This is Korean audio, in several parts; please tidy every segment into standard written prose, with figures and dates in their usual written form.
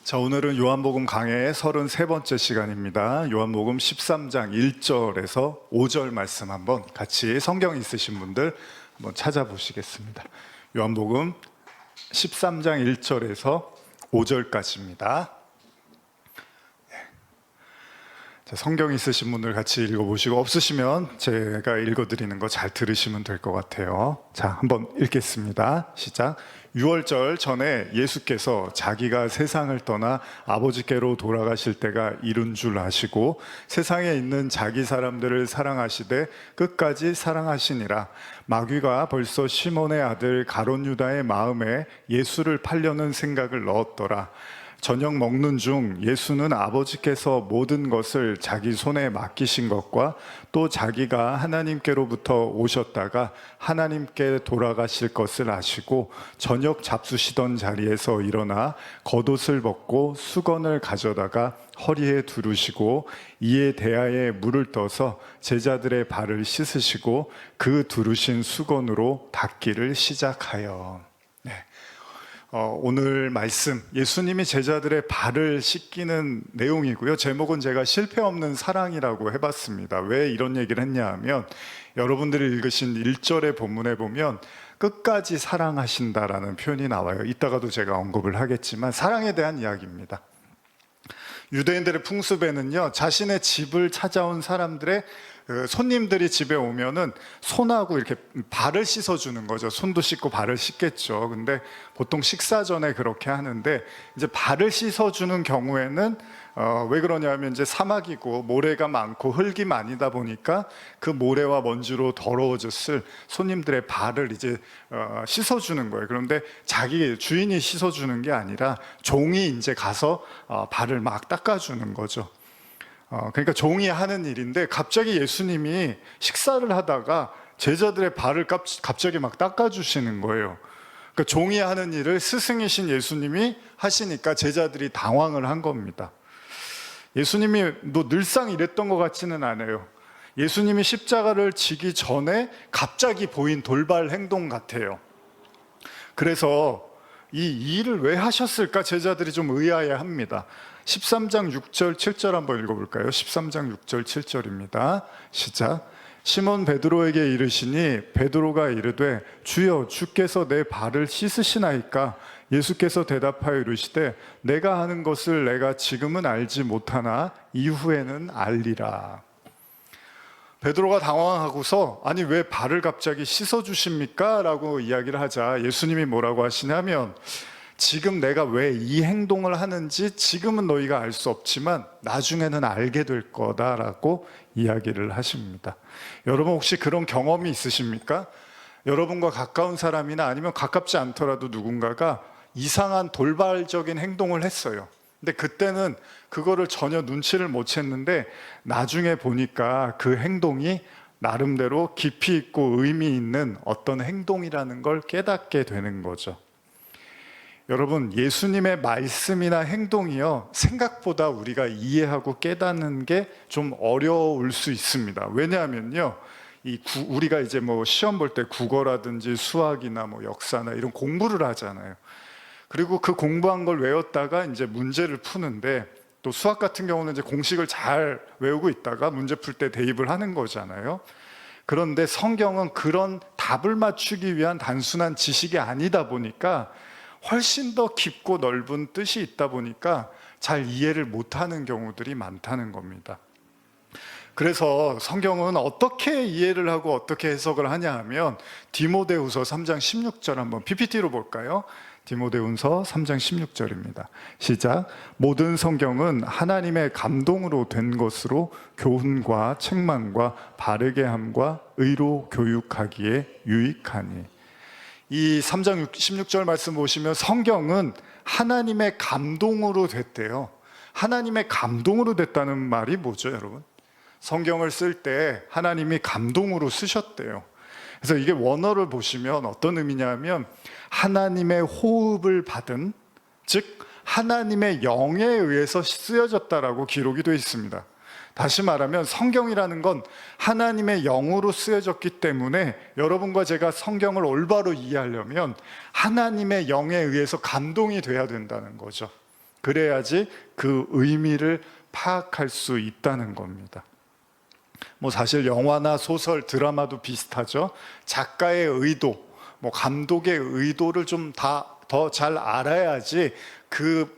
자, 오늘은 요한복음 강해의 33번째 시간입니다. 요한복음 13장 1절에서 5절 말씀 한번 같이 성경 있으신 분들 한번 찾아보시겠습니다. 요한복음 13장 1절에서 5절까지입니다. 자, 성경 있으신 분들 같이 읽어보시고 없으시면 제가 읽어드리는 거 잘 들으시면 될 것 같아요. 자, 한번 읽겠습니다. 시작. 6월절 전에 예수께서 자기가 세상을 떠나 아버지께로 돌아가실 때가 이른 줄 아시고 세상에 있는 자기 사람들을 사랑하시되 끝까지 사랑하시니라. 마귀가 벌써 시몬의 아들 가롯 유다의 마음에 예수를 팔려는 생각을 넣었더라. 저녁 먹는 중 예수는 아버지께서 모든 것을 자기 손에 맡기신 것과 또 자기가 하나님께로부터 오셨다가 하나님께 돌아가실 것을 아시고 저녁 잡수시던 자리에서 일어나 겉옷을 벗고 수건을 가져다가 허리에 두르시고 이에 대야에 물을 떠서 제자들의 발을 씻으시고 그 두르신 수건으로 닦기를 시작하여. 오늘 말씀 예수님이 제자들의 발을 씻기는 내용이고요. 제목은 제가 실패 없는 사랑이라고 해봤습니다. 왜 이런 얘기를 했냐 하면 여러분들이 읽으신 1절의 본문에 보면 끝까지 사랑하신다라는 표현이 나와요. 이따가도 제가 언급을 하겠지만 사랑에 대한 이야기입니다. 유대인들의 풍습에는요, 자신의 집을 찾아온 사람들의 손님들이 집에 오면은 손하고 이렇게 발을 씻어주는 거죠. 손도 씻고 발을 씻겠죠. 근데 보통 식사 전에 그렇게 하는데 이제 발을 씻어주는 경우에는 왜 그러냐면 이제 사막이고 모래가 많고 흙이 많이다 보니까 그 모래와 먼지로 더러워졌을 손님들의 발을 이제 씻어주는 거예요. 그런데 자기 주인이 씻어주는 게 아니라 종이 이제 가서 발을 막 닦아주는 거죠. 그러니까 종이 하는 일인데 갑자기 예수님이 식사를 하다가 제자들의 발을 갑자기 막 닦아주시는 거예요. 그러니까 종이 하는 일을 스승이신 예수님이 하시니까 제자들이 당황을 한 겁니다. 예수님이 늘상 이랬던 것 같지는 않아요. 예수님이 십자가를 지기 전에 갑자기 보인 돌발 행동 같아요. 그래서 이 일을 왜 하셨을까 제자들이 좀 의아해합니다. 13장 6절 7절 한번 읽어볼까요? 13장 6절 7절입니다. 시작. 시몬 베드로에게 이르시니 베드로가 이르되 주여 주께서 내 발을 씻으시나이까? 예수께서 대답하여 이르시되 내가 하는 것을 내가 지금은 알지 못하나 이후에는 알리라. 베드로가 당황하고서 아니 왜 발을 갑자기 씻어주십니까? 라고 이야기를 하자 예수님이 뭐라고 하시냐면 지금 내가 왜 이 행동을 하는지 지금은 너희가 알 수 없지만 나중에는 알게 될 거다라고 이야기를 하십니다. 여러분 혹시 그런 경험이 있으십니까? 여러분과 가까운 사람이나 아니면 가깝지 않더라도 누군가가 이상한 돌발적인 행동을 했어요. 근데 그때는 그거를 전혀 눈치를 못 챘는데 나중에 보니까 그 행동이 나름대로 깊이 있고 의미 있는 어떤 행동이라는 걸 깨닫게 되는 거죠. 여러분, 예수님의 말씀이나 행동이요, 생각보다 우리가 이해하고 깨닫는 게 좀 어려울 수 있습니다. 왜냐하면요, 우리가 이제 뭐 시험 볼 때 국어라든지 수학이나 뭐 역사나 이런 공부를 하잖아요. 그리고 그 공부한 걸 외웠다가 이제 문제를 푸는데 또 수학 같은 경우는 이제 공식을 잘 외우고 있다가 문제 풀 때 대입을 하는 거잖아요. 그런데 성경은 그런 답을 맞추기 위한 단순한 지식이 아니다 보니까 훨씬 더 깊고 넓은 뜻이 있다 보니까 잘 이해를 못하는 경우들이 많다는 겁니다. 그래서 성경은 어떻게 이해를 하고 어떻게 해석을 하냐 하면 디모데후서 3장 16절 한번 PPT로 볼까요? 디모데후서 3장 16절입니다. 시작. 모든 성경은 하나님의 감동으로 된 것으로 교훈과 책망과 바르게 함과 의로 교육하기에 유익하니. 이 3장 16절 말씀 보시면 성경은 하나님의 감동으로 됐대요. 하나님의 감동으로 됐다는 말이 뭐죠, 여러분? 성경을 쓸 때 하나님이 감동으로 쓰셨대요. 그래서 이게 원어를 보시면 어떤 의미냐면 하나님의 호흡을 받은, 즉 하나님의 영에 의해서 쓰여졌다라고 기록이 되어 있습니다. 다시 말하면 성경이라는 건 하나님의 영으로 쓰여졌기 때문에 여러분과 제가 성경을 올바로 이해하려면 하나님의 영에 의해서 감동이 돼야 된다는 거죠. 그래야지 그 의미를 파악할 수 있다는 겁니다. 뭐 사실 영화나 소설, 드라마도 비슷하죠. 작가의 의도, 뭐 감독의 의도를 좀 더 잘 알아야지 그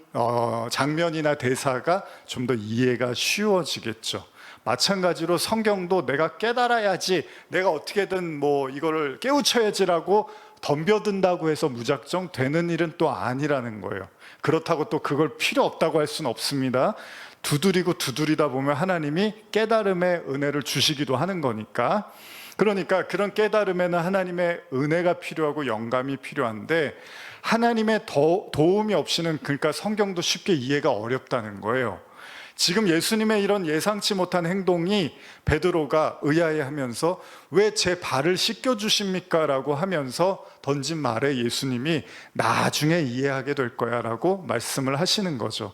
장면이나 대사가 좀 더 이해가 쉬워지겠죠. 마찬가지로 성경도 내가 깨달아야지, 내가 어떻게든 뭐 이거를 깨우쳐야지라고 덤벼든다고 해서 무작정 되는 일은 또 아니라는 거예요. 그렇다고 또 그걸 필요 없다고 할 수는 없습니다. 두드리고 두드리다 보면 하나님이 깨달음의 은혜를 주시기도 하는 거니까. 그러니까 그런 깨달음에는 하나님의 은혜가 필요하고 영감이 필요한데, 하나님의 도움이 없이는 그러니까 성경도 쉽게 이해가 어렵다는 거예요. 지금 예수님의 이런 예상치 못한 행동이 베드로가 의아해하면서 왜 제 발을 씻겨주십니까? 라고 하면서 던진 말에 예수님이 나중에 이해하게 될 거야 라고 말씀을 하시는 거죠.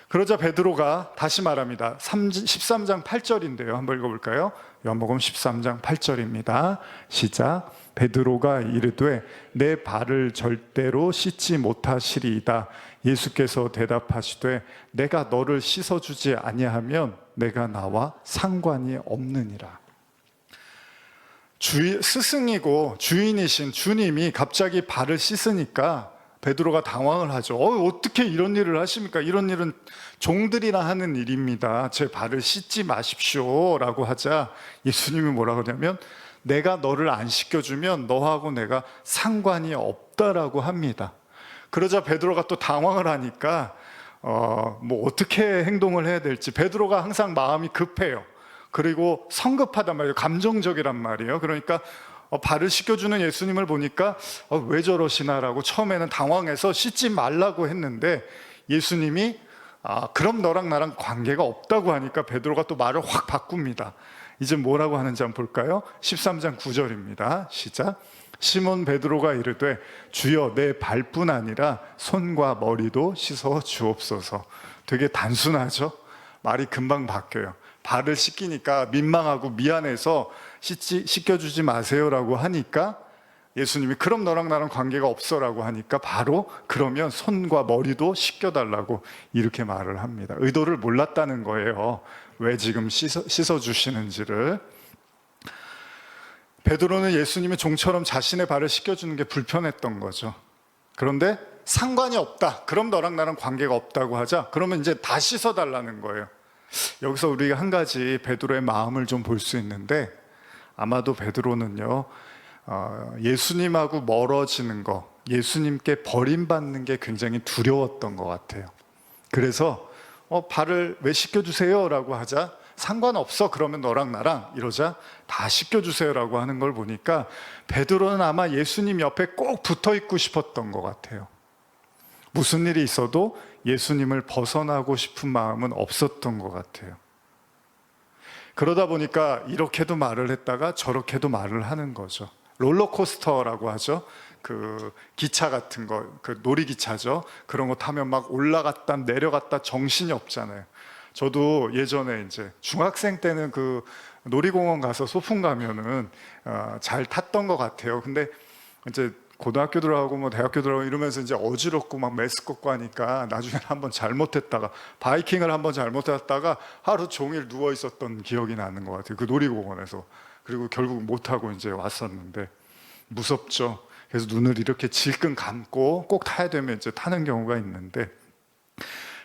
그러자 베드로가 다시 말합니다. 13장 8절인데요. 한번 읽어볼까요? 요한복음 13장 8절입니다. 시작. 베드로가 이르되 내 발을 절대로 씻지 못하시리이다. 예수께서 대답하시되 내가 너를 씻어주지 아니하면 내가 나와 상관이 없느니라. 스승이고 주인이신 주님이 갑자기 발을 씻으니까 베드로가 당황을 하죠. 어떻게 이런 일을 하십니까? 이런 일은 종들이나 하는 일입니다. 제 발을 씻지 마십시오 라고 하자 예수님이 뭐라고 하냐면 내가 너를 안 씻겨주면 너하고 내가 상관이 없다라고 합니다. 그러자 베드로가 또 당황을 하니까 뭐 어떻게 행동을 해야 될지. 베드로가 항상 마음이 급해요. 그리고 성급하단 말이에요. 감정적이란 말이에요. 그러니까 발을 씻겨주는 예수님을 보니까 왜 저러시나라고 처음에는 당황해서 씻지 말라고 했는데 예수님이 그럼 너랑 나랑 관계가 없다고 하니까 베드로가 또 말을 확 바꿉니다. 이제 뭐라고 하는지 한번 볼까요? 13장 9절입니다. 시작. 시몬 베드로가 이르되 주여 내 발뿐 아니라 손과 머리도 씻어 주옵소서. 되게 단순하죠? 말이 금방 바뀌어요. 발을 씻기니까 민망하고 미안해서 씻겨주지 마세요라고 하니까 예수님이 그럼 너랑 나랑 관계가 없어라고 하니까 바로 그러면 손과 머리도 씻겨달라고 이렇게 말을 합니다. 의도를 몰랐다는 거예요. 왜 지금 씻어주시는지를. 베드로는 예수님이 종처럼 자신의 발을 씻겨주는 게 불편했던 거죠. 그런데 상관이 없다. 그럼 너랑 나랑 관계가 없다고 하자. 그러면 이제 다 씻어달라는 거예요. 여기서 우리가 한 가지 베드로의 마음을 좀 볼 수 있는데, 아마도 베드로는요 예수님하고 멀어지는 거, 예수님께 버림받는 게 굉장히 두려웠던 것 같아요. 그래서 발을 왜 씻겨주세요? 라고 하자 상관없어, 그러면 너랑 나랑 이러자 다 씻겨주세요 라고 하는 걸 보니까 베드로는 아마 예수님 옆에 꼭 붙어 있고 싶었던 것 같아요. 무슨 일이 있어도 예수님을 벗어나고 싶은 마음은 없었던 것 같아요. 그러다 보니까 이렇게도 말을 했다가 저렇게도 말을 하는 거죠. 롤러코스터라고 하죠. 그 기차 같은 거, 그 놀이기차죠. 그런 거 타면 막 올라갔다 내려갔다 정신이 없잖아요. 저도 예전에 이제 중학생 때는 그 놀이공원 가서 소풍 가면은 잘 탔던 것 같아요. 근데 이제 고등학교 들어가고 뭐 대학교 들어가고 이러면서 이제 어지럽고 막 메스껍고 하니까 나중에 한번 잘못했다가 바이킹을 한번 잘못했다가 하루 종일 누워 있었던 기억이 나는 것 같아요. 그 놀이공원에서. 그리고 결국 못하고 이제 왔었는데 무섭죠. 그래서 눈을 이렇게 질끈 감고 꼭 타야 되면 이제 타는 경우가 있는데,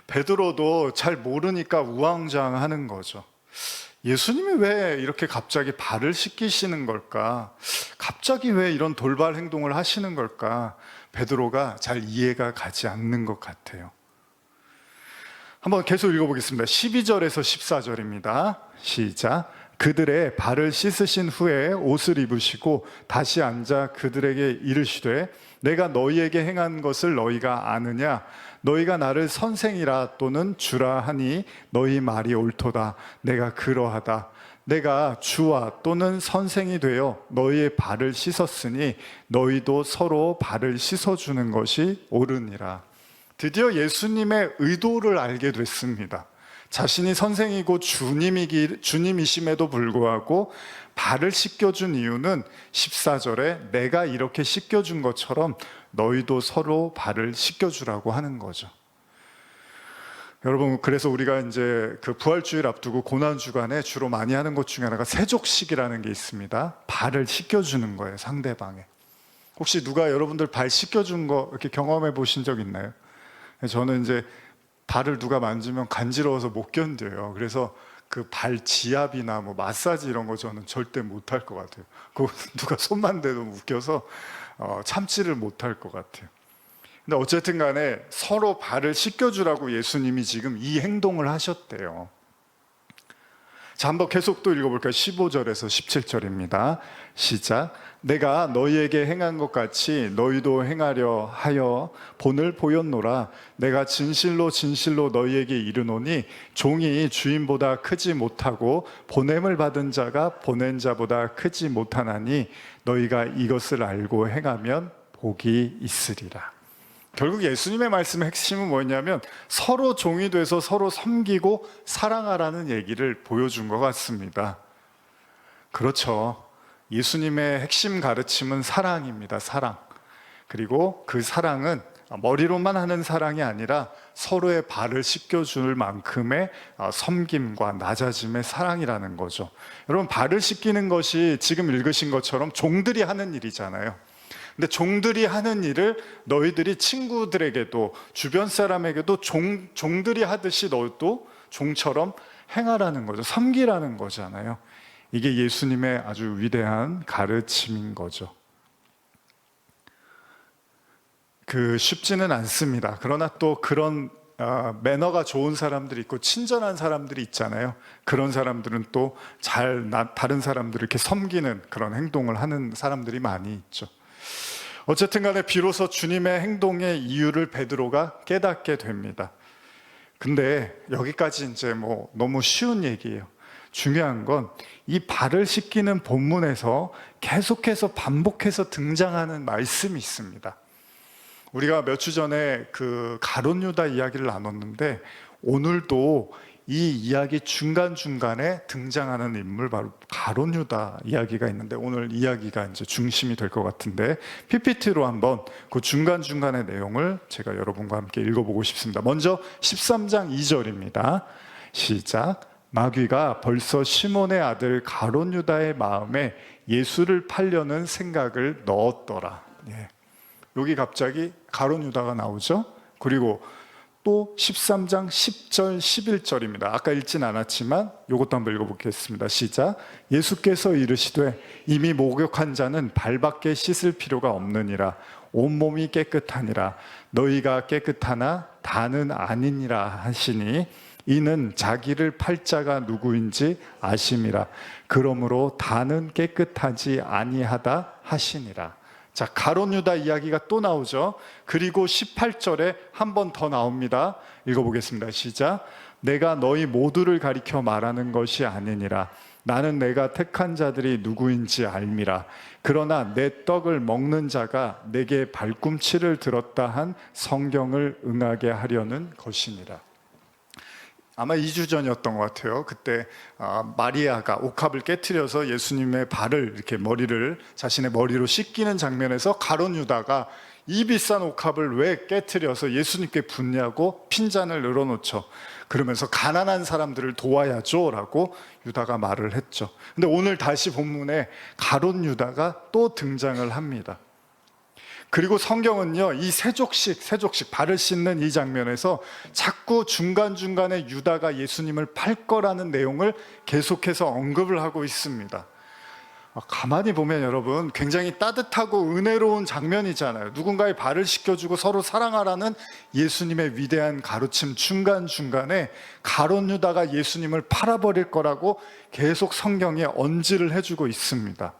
베드로도 잘 모르니까 우왕좌왕하는 거죠. 예수님이 왜 이렇게 갑자기 발을 씻기시는 걸까? 갑자기 왜 이런 돌발 행동을 하시는 걸까? 베드로가 잘 이해가 가지 않는 것 같아요. 한번 계속 읽어보겠습니다. 12절에서 14절입니다. 시작. 그들의 발을 씻으신 후에 옷을 입으시고 다시 앉아 그들에게 이르시되 내가 너희에게 행한 것을 너희가 아느냐? 너희가 나를 선생이라 또는 주라 하니 너희 말이 옳도다. 내가 그러하다. 내가 주와 또는 선생이 되어 너희의 발을 씻었으니 너희도 서로 발을 씻어주는 것이 옳으니라. 드디어 예수님의 의도를 알게 됐습니다. 자신이 선생이고 주님이심에도 불구하고 발을 씻겨준 이유는 14절에 내가 이렇게 씻겨준 것처럼 너희도 서로 발을 씻겨주라고 하는 거죠. 여러분, 그래서 우리가 이제 그 부활주일 앞두고 고난 주간에 주로 많이 하는 것 중에 하나가 세족식이라는 게 있습니다. 발을 씻겨주는 거예요, 상대방에. 혹시 누가 여러분들 발 씻겨준 거 이렇게 경험해 보신 적 있나요? 저는 이제 발을 누가 만지면 간지러워서 못 견뎌요. 그래서 그 발 지압이나 뭐 마사지 이런 거 저는 절대 못 할 것 같아요. 그 누가 손만 대도 웃겨서 참지를 못 할 것 같아요. 근데 어쨌든 간에 서로 발을 씻겨주라고 예수님이 지금 이 행동을 하셨대요. 자, 한번 계속 또 읽어볼까요? 15절에서 17절입니다. 시작. 내가 너희에게 행한 것 같이 너희도 행하려 하여 본을 보였노라. 내가 진실로 진실로 너희에게 이르노니 종이 주인보다 크지 못하고 보냄을 받은 자가 보낸 자보다 크지 못하나니 너희가 이것을 알고 행하면 복이 있으리라. 결국 예수님의 말씀의 핵심은 뭐였냐면 서로 종이 돼서 서로 섬기고 사랑하라는 얘기를 보여준 것 같습니다. 그렇죠. 예수님의 핵심 가르침은 사랑입니다. 사랑. 그리고 그 사랑은 머리로만 하는 사랑이 아니라 서로의 발을 씻겨줄 만큼의 섬김과 낮아짐의 사랑이라는 거죠. 여러분, 발을 씻기는 것이 지금 읽으신 것처럼 종들이 하는 일이잖아요. 근데 종들이 하는 일을 너희들이 친구들에게도 주변 사람에게도 종들이 하듯이 너도 종처럼 행하라는 거죠. 섬기라는 거잖아요. 이게 예수님의 아주 위대한 가르침인 거죠. 쉽지는 않습니다. 그러나 또 그런 매너가 좋은 사람들이 있고 친절한 사람들이 있잖아요. 그런 사람들은 또 다른 사람들을 이렇게 섬기는 그런 행동을 하는 사람들이 많이 있죠. 어쨌든 간에 비로소 주님의 행동의 이유를 베드로가 깨닫게 됩니다. 근데 여기까지 이제 뭐 너무 쉬운 얘기예요. 중요한 건 이 발을 씻기는 본문에서 계속해서 반복해서 등장하는 말씀이 있습니다. 우리가 몇 주 전에 그 가룟 유다 이야기를 나눴는데 오늘도 이 이야기 중간중간에 등장하는 인물 바로 가룟 유다 이야기가 있는데 오늘 이야기가 이제 중심이 될 것 같은데 PPT로 한번 그 중간중간의 내용을 제가 여러분과 함께 읽어보고 싶습니다. 먼저 13장 2절입니다. 시작. 마귀가 벌써 시몬의 아들 가룟 유다의 마음에 예수를 팔려는 생각을 넣었더라. 예. 여기 갑자기 가룟 유다가 나오죠. 그리고 또 13장 10절 11절입니다. 아까 읽진 않았지만 이것도 한번 읽어보겠습니다. 시작. 예수께서 이르시되 이미 목욕한 자는 발밖에 씻을 필요가 없느니라. 온몸이 깨끗하니라. 너희가 깨끗하나 다는 아니니라 하시니 이는 자기를 팔 자가 누구인지 아심이라. 그러므로 다는 깨끗하지 아니하다 하시니라. 자, 가룟 유다 이야기가 또 나오죠. 그리고 18절에 한 번 더 나옵니다. 읽어보겠습니다. 시작. 내가 너희 모두를 가리켜 말하는 것이 아니니라. 나는 내가 택한 자들이 누구인지 알미라. 그러나 내 떡을 먹는 자가 내게 발꿈치를 들었다 한 성경을 응하게 하려는 것이니라. 아마 2주 전이었던 것 같아요. 그때 마리아가 옥합을 깨트려서 예수님의 발을 이렇게 자신의 머리로 씻기는 장면에서 가룟 유다가 이 비싼 옥합을 왜 깨트려서 예수님께 붓냐고 핀잔을 늘어놓죠. 그러면서 가난한 사람들을 도와야죠 라고 유다가 말을 했죠. 근데 오늘 다시 본문에 가룟 유다가 또 등장을 합니다. 그리고 성경은요, 이 세족식, 발을 씻는 이 장면에서 자꾸 중간중간에 유다가 예수님을 팔 거라는 내용을 계속해서 언급을 하고 있습니다. 가만히 보면 여러분, 굉장히 따뜻하고 은혜로운 장면이잖아요. 누군가의 발을 씻겨주고 서로 사랑하라는 예수님의 위대한 가르침 중간중간에 가룟 유다가 예수님을 팔아버릴 거라고 계속 성경에 언지를 해주고 있습니다.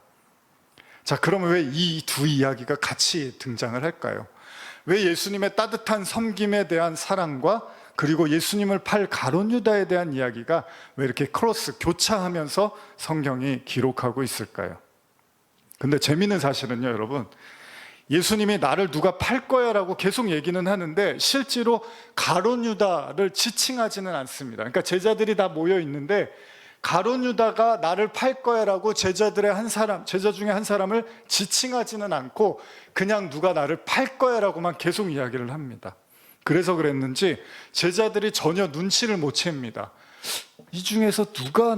자, 그러면 왜 이 두 이야기가 같이 등장을 할까요? 왜 예수님의 따뜻한 섬김에 대한 사랑과 그리고 예수님을 팔 가룟 유다에 대한 이야기가 왜 이렇게 교차하면서 성경이 기록하고 있을까요? 근데 재미있는 사실은요, 여러분, 예수님이 나를 누가 팔 거야 라고 계속 얘기는 하는데 실제로 가룟 유다를 지칭하지는 않습니다. 그러니까 제자들이 다 모여 있는데 가룟 유다가 나를 팔 거야라고 제자 중에 한 사람을 지칭하지는 않고 그냥 누가 나를 팔 거야라고만 계속 이야기를 합니다. 그래서 그랬는지 제자들이 전혀 눈치를 못 챕니다. 이 중에서 누가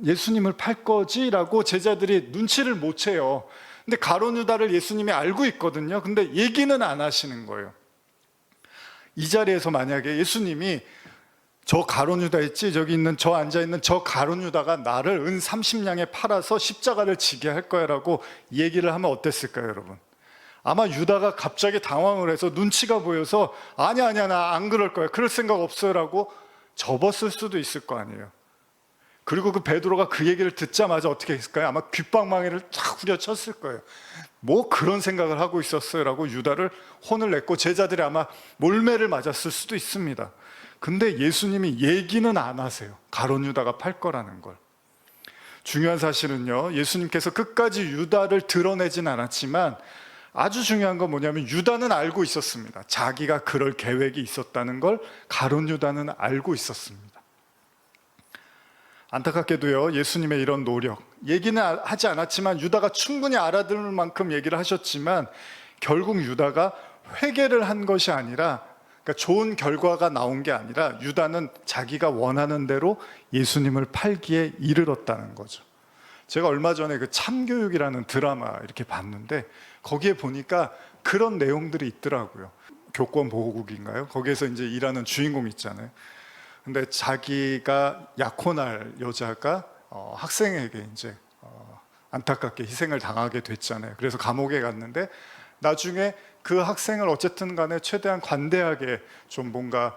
예수님을 팔 거지? 라고 제자들이 눈치를 못 채요. 근데 가룟 유다를 예수님이 알고 있거든요. 근데 얘기는 안 하시는 거예요. 이 자리에서 만약에 예수님이 저 가룟 유다 있지? 저기 있는 저 앉아있는 저 가룟 유다가 나를 은 30냥에 팔아서 십자가를 지게 할 거야 라고 얘기를 하면 어땠을까요, 여러분? 아마 유다가 갑자기 당황을 해서 눈치가 보여서 아니야 나 안 그럴 거야, 그럴 생각 없어요 라고 접었을 수도 있을 거 아니에요. 그리고 그 베드로가 그 얘기를 듣자마자 어떻게 했을까요? 아마 귓방망이를 탁 후려쳤을 거예요. 뭐 그런 생각을 하고 있었어요 라고 유다를 혼을 냈고 제자들이 아마 몰매를 맞았을 수도 있습니다. 근데 예수님이 얘기는 안 하세요. 가룟 유다가 팔 거라는 걸. 중요한 사실은요, 예수님께서 끝까지 유다를 드러내진 않았지만 아주 중요한 건 뭐냐면 유다는 알고 있었습니다. 자기가 그럴 계획이 있었다는 걸 가룟 유다는 알고 있었습니다. 안타깝게도요, 예수님의 이런 노력, 얘기는 하지 않았지만 유다가 충분히 알아들을 만큼 얘기를 하셨지만 결국 유다가 회개를 한 것이 아니라, 그러니까 좋은 결과가 나온 게 아니라 유다는 자기가 원하는 대로 예수님을 팔기에 이르렀다는 거죠. 제가 얼마 전에 그 참교육이라는 드라마 이렇게 봤는데 거기에 보니까 그런 내용들이 있더라고요. 교권 보호국인가요? 거기에서 이제 일하는 주인공 있잖아요. 근데 자기가 약혼할 여자가 학생에게 이제 안타깝게 희생을 당하게 됐잖아요. 그래서 감옥에 갔는데 나중에 그 학생을 어쨌든 간에 최대한 관대하게 좀 뭔가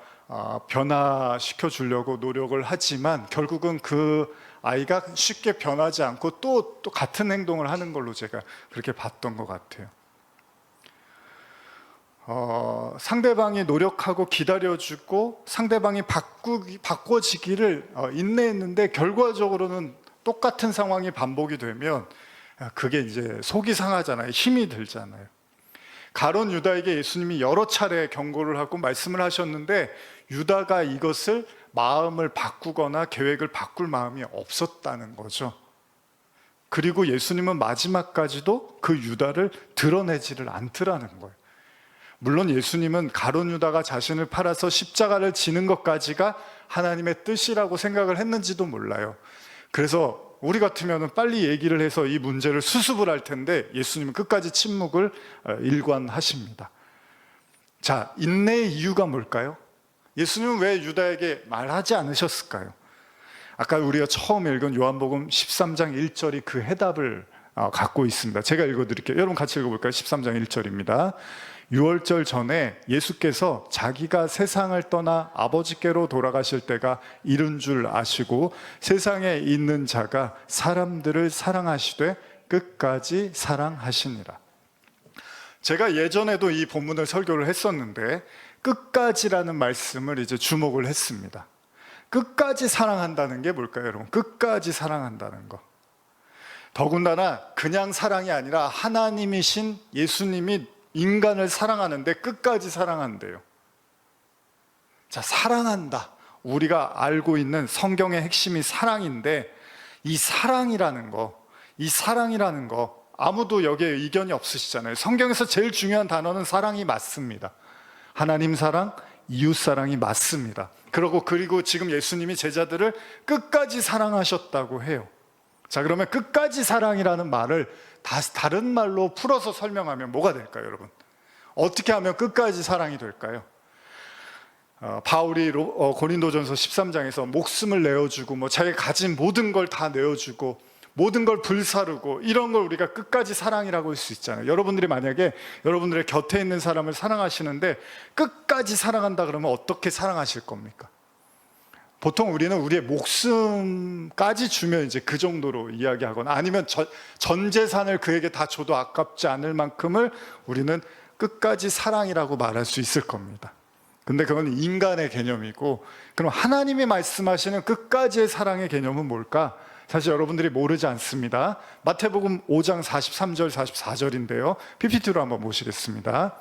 변화시켜 주려고 노력을 하지만 결국은 그 아이가 쉽게 변하지 않고 또 같은 행동을 하는 걸로 제가 그렇게 봤던 것 같아요. 상대방이 노력하고 기다려주고 상대방이 바꿔지기를 인내했는데 결과적으로는 똑같은 상황이 반복이 되면 그게 이제 속이 상하잖아요. 힘이 들잖아요. 가룟 유다에게 예수님이 여러 차례 경고를 하고 말씀을 하셨는데 유다가 이것을 마음을 바꾸거나 계획을 바꿀 마음이 없었다는 거죠. 그리고 예수님은 마지막까지도 그 유다를 드러내지를 않더라는 거예요. 물론 예수님은 가룟 유다가 자신을 팔아서 십자가를 지는 것까지가 하나님의 뜻이라고 생각을 했는지도 몰라요. 그래서 우리 같으면 빨리 얘기를 해서 이 문제를 수습을 할 텐데 예수님은 끝까지 침묵을 일관하십니다. 자, 인내의 이유가 뭘까요? 예수님은 왜 유다에게 말하지 않으셨을까요? 아까 우리가 처음 읽은 요한복음 13장 1절이 그 해답을 갖고 있습니다. 제가 읽어드릴게요. 여러분 같이 읽어볼까요? 13장 1절입니다. 유월절 전에 예수께서 자기가 세상을 떠나 아버지께로 돌아가실 때가 이른 줄 아시고 세상에 있는 자가 사람들을 사랑하시되 끝까지 사랑하시니라. 제가 예전에도 이 본문을 설교를 했었는데 끝까지라는 말씀을 이제 주목을 했습니다. 끝까지 사랑한다는 게 뭘까요, 여러분? 끝까지 사랑한다는 거. 더군다나 그냥 사랑이 아니라 하나님이신 예수님이 인간을 사랑하는데 끝까지 사랑한대요. 자, 사랑한다. 우리가 알고 있는 성경의 핵심이 사랑인데 이 사랑이라는 거 아무도 여기에 이견이 없으시잖아요. 성경에서 제일 중요한 단어는 사랑이 맞습니다. 하나님 사랑, 이웃 사랑이 맞습니다. 그리고 지금 예수님이 제자들을 끝까지 사랑하셨다고 해요. 자, 그러면 끝까지 사랑이라는 말을 다른 말로 풀어서 설명하면 뭐가 될까요, 여러분? 어떻게 하면 끝까지 사랑이 될까요? 바울이 고린도전서 13장에서 목숨을 내어주고 자기가 가진 모든 걸 다 내어주고 모든 걸 불사르고 이런 걸 우리가 끝까지 사랑이라고 할 수 있잖아요. 여러분들이 만약에 여러분들의 곁에 있는 사람을 사랑하시는데 끝까지 사랑한다 그러면 어떻게 사랑하실 겁니까? 보통 우리는 우리의 목숨까지 주면 이제 그 정도로 이야기하거나 아니면 전 재산을 그에게 다 줘도 아깝지 않을 만큼을 우리는 끝까지 사랑이라고 말할 수 있을 겁니다. 근데 그건 인간의 개념이고, 그럼 하나님이 말씀하시는 끝까지의 사랑의 개념은 뭘까? 사실 여러분들이 모르지 않습니다. 마태복음 5장 43절 44절인데요 PPT로 한번 보시겠습니다.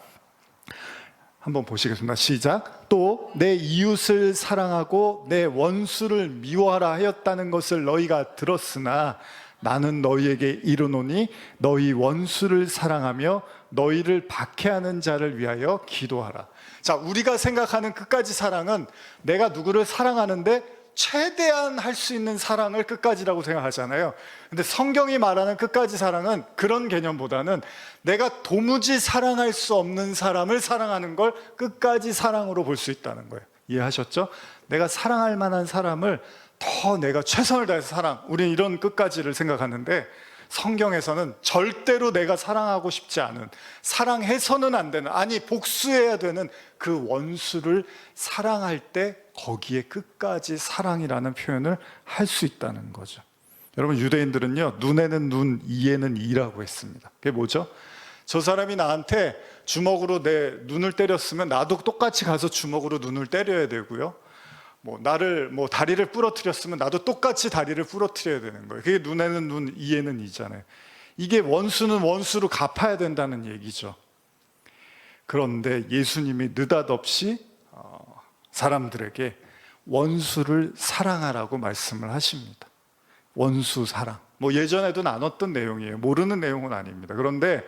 한번 보시겠습니다. 시작. 또 내 이웃을 사랑하고 내 원수를 미워하라 하였다는 것을 너희가 들었으나 나는 너희에게 이르노니 너희 원수를 사랑하며 너희를 박해하는 자를 위하여 기도하라. 자, 우리가 생각하는 끝까지 사랑은 내가 누구를 사랑하는데 최대한 할 수 있는 사랑을 끝까지라고 생각하잖아요. 근데 성경이 말하는 끝까지 사랑은 그런 개념보다는 내가 도무지 사랑할 수 없는 사람을 사랑하는 걸 끝까지 사랑으로 볼 수 있다는 거예요. 이해하셨죠? 내가 사랑할 만한 사람을 더 내가 최선을 다해서 사랑, 우리는 이런 끝까지를 생각하는데 성경에서는 절대로 내가 사랑하고 싶지 않은, 사랑해서는 안 되는, 아니 복수해야 되는 그 원수를 사랑할 때 거기에 끝까지 사랑이라는 표현을 할 수 있다는 거죠. 여러분, 유대인들은요, 눈에는 눈, 이에는 이라고 했습니다. 그게 뭐죠? 저 사람이 나한테 주먹으로 내 눈을 때렸으면 나도 똑같이 가서 주먹으로 눈을 때려야 되고요, 나를 다리를 부러뜨렸으면 나도 똑같이 다리를 부러뜨려야 되는 거예요. 그게 눈에는 눈, 이에는 이잖아요. 이게 원수는 원수로 갚아야 된다는 얘기죠. 그런데 예수님이 느닷없이 사람들에게 원수를 사랑하라고 말씀을 하십니다. 원수 사랑. 예전에도 나눴던 내용이에요. 모르는 내용은 아닙니다. 그런데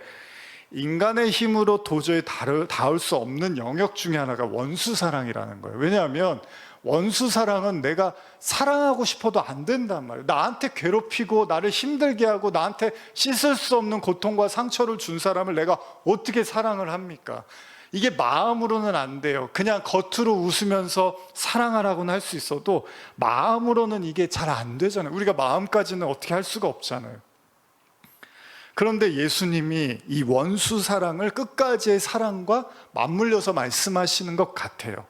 인간의 힘으로 도저히 닿을 수 없는 영역 중에 하나가 원수 사랑이라는 거예요. 왜냐하면 원수 사랑은 내가 사랑하고 싶어도 안 된단 말이에요. 나한테 괴롭히고 나를 힘들게 하고 나한테 씻을 수 없는 고통과 상처를 준 사람을 내가 어떻게 사랑을 합니까? 이게 마음으로는 안 돼요. 그냥 겉으로 웃으면서 사랑하라고는 할 수 있어도 마음으로는 이게 잘 안 되잖아요. 우리가 마음까지는 어떻게 할 수가 없잖아요. 그런데 예수님이 이 원수 사랑을 끝까지의 사랑과 맞물려서 말씀하시는 것 같아요.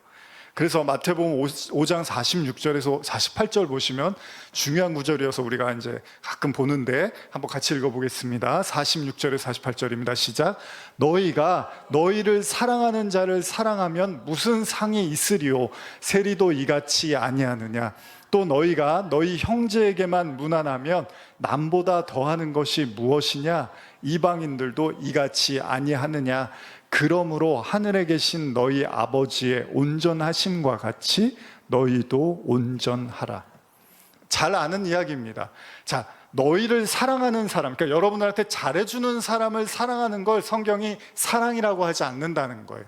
그래서 마태복음 5장 46절에서 48절 보시면 중요한 구절이어서 우리가 이제 가끔 보는데 한번 같이 읽어보겠습니다. 46절에서 48절입니다. 시작. 너희가 너희를 사랑하는 자를 사랑하면 무슨 상이 있으리요? 세리도 이같이 아니하느냐? 또 너희가 너희 형제에게만 무난하면 남보다 더하는 것이 무엇이냐? 이방인들도 이같이 아니하느냐? 그러므로 하늘에 계신 너희 아버지의 온전하심과 같이 너희도 온전하라. 잘 아는 이야기입니다. 자, 너희를 사랑하는 사람, 그러니까 여러분들한테 잘해주는 사람을 사랑하는 걸 성경이 사랑이라고 하지 않는다는 거예요.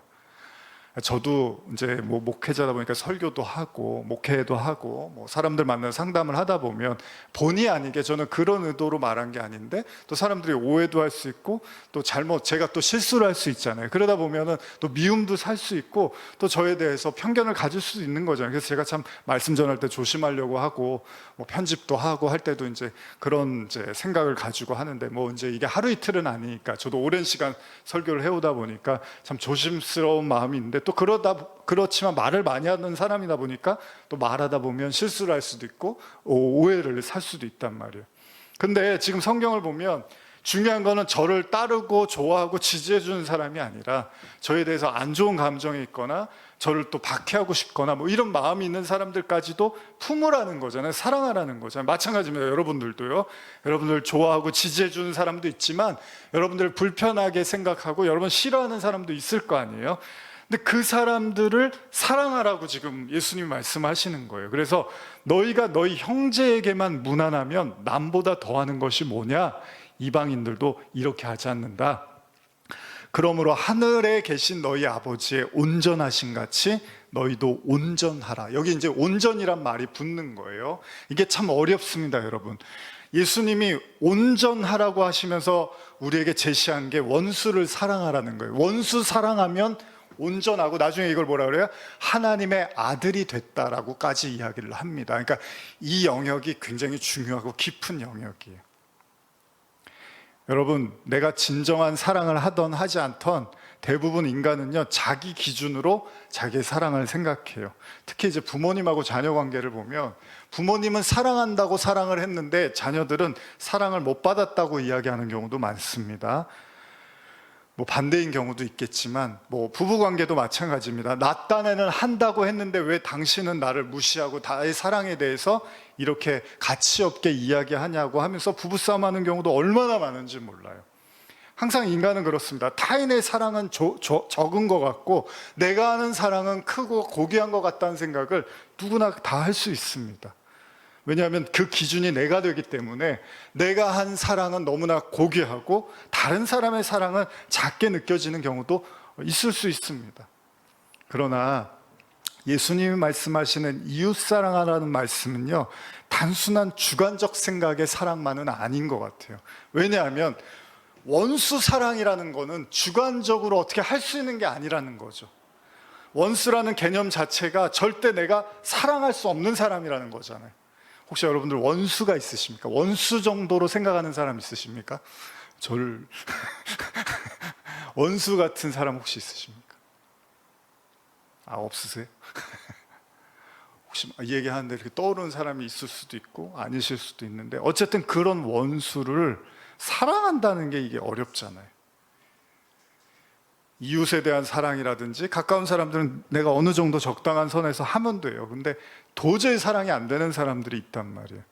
저도 이제 목회자다 보니까 설교도 하고 목회도 하고 사람들 만나서 상담을 하다 보면 본의 아니게 저는 그런 의도로 말한 게 아닌데 또 사람들이 오해도 할 수 있고 또 제가 또 실수를 할 수 있잖아요. 그러다 보면은 또 미움도 살 수 있고 또 저에 대해서 편견을 가질 수도 있는 거잖아요. 그래서 제가 참 말씀 전할 때 조심하려고 하고 편집도 하고 할 때도 이제 그런 이제 생각을 가지고 하는데 이제 이게 하루 이틀은 아니니까 저도 오랜 시간 설교를 해오다 보니까 참 조심스러운 마음인데 또 그렇지만 말을 많이 하는 사람이다 보니까 또 말하다 보면 실수를 할 수도 있고 오해를 살 수도 있단 말이에요. 근데 지금 성경을 보면 중요한 거는 저를 따르고 좋아하고 지지해 주는 사람이 아니라 저에 대해서 안 좋은 감정이 있거나 저를 또 박해하고 싶거나 이런 마음이 있는 사람들까지도 품으라는 거잖아요. 사랑하라는 거잖아요. 마찬가지입니다. 여러분들도요. 여러분들 좋아하고 지지해 주는 사람도 있지만 여러분들 불편하게 생각하고 여러분 싫어하는 사람도 있을 거 아니에요. 근데 그 사람들을 사랑하라고 지금 예수님이 말씀하시는 거예요. 그래서 너희가 너희 형제에게만 무난하면 남보다 더하는 것이 뭐냐? 이방인들도 이렇게 하지 않는다. 그러므로 하늘에 계신 너희 아버지의 온전하신 같이 너희도 온전하라. 여기 이제 온전이란 말이 붙는 거예요. 이게 참 어렵습니다, 여러분. 예수님이 온전하라고 하시면서 우리에게 제시한 게 원수를 사랑하라는 거예요. 원수 사랑하면 온전하고 나중에 이걸 뭐라 그래요? 하나님의 아들이 됐다라고까지 이야기를 합니다. 그러니까 이 영역이 굉장히 중요하고 깊은 영역이에요. 여러분, 내가 진정한 사랑을 하던 하지 않던 대부분 인간은요, 자기 기준으로 자기의 사랑을 생각해요. 특히 이제 부모님하고 자녀 관계를 보면 부모님은 사랑한다고 사랑을 했는데 자녀들은 사랑을 못 받았다고 이야기하는 경우도 많습니다. 반대인 경우도 있겠지만 부부 관계도 마찬가지입니다. 나 딴에는 한다고 했는데 왜 당신은 나를 무시하고 나의 사랑에 대해서 이렇게 가치 없게 이야기하냐고 하면서 부부싸움 하는 경우도 얼마나 많은지 몰라요. 항상 인간은 그렇습니다. 타인의 사랑은 적은 것 같고 내가 하는 사랑은 크고 고귀한 것 같다는 생각을 누구나 다 할 수 있습니다. 왜냐하면 그 기준이 내가 되기 때문에 내가 한 사랑은 너무나 고귀하고 다른 사람의 사랑은 작게 느껴지는 경우도 있을 수 있습니다. 그러나 예수님이 말씀하시는 이웃사랑하라는 말씀은요, 단순한 주관적 생각의 사랑만은 아닌 것 같아요. 왜냐하면 원수 사랑이라는 거는 주관적으로 어떻게 할 수 있는 게 아니라는 거죠. 원수라는 개념 자체가 절대 내가 사랑할 수 없는 사람이라는 거잖아요. 혹시 여러분들 원수가 있으십니까? 원수 정도로 생각하는 사람 있으십니까? 저를 원수 같은 사람 혹시 있으십니까? 없으세요? 혹시 이 얘기하는데 이렇게 떠오르는 사람이 있을 수도 있고 아니실 수도 있는데, 어쨌든 그런 원수를 사랑한다는 게 이게 어렵잖아요. 이웃에 대한 사랑이라든지 가까운 사람들은 내가 어느 정도 적당한 선에서 하면 돼요. 근데 도저히 사랑이 안 되는 사람들이 있단 말이에요.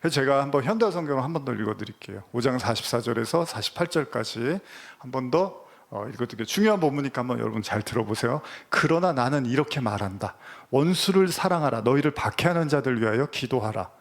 그래서 제가 한번 현대어 성경을 한 번 더 읽어드릴게요. 5장 44절에서 48절까지 한 번 더 읽어드릴게요. 중요한 본문이니까 한번 여러분 잘 들어보세요. 그러나 나는 이렇게 말한다. 원수를 사랑하라. 너희를 박해하는 자들 위하여 기도하라.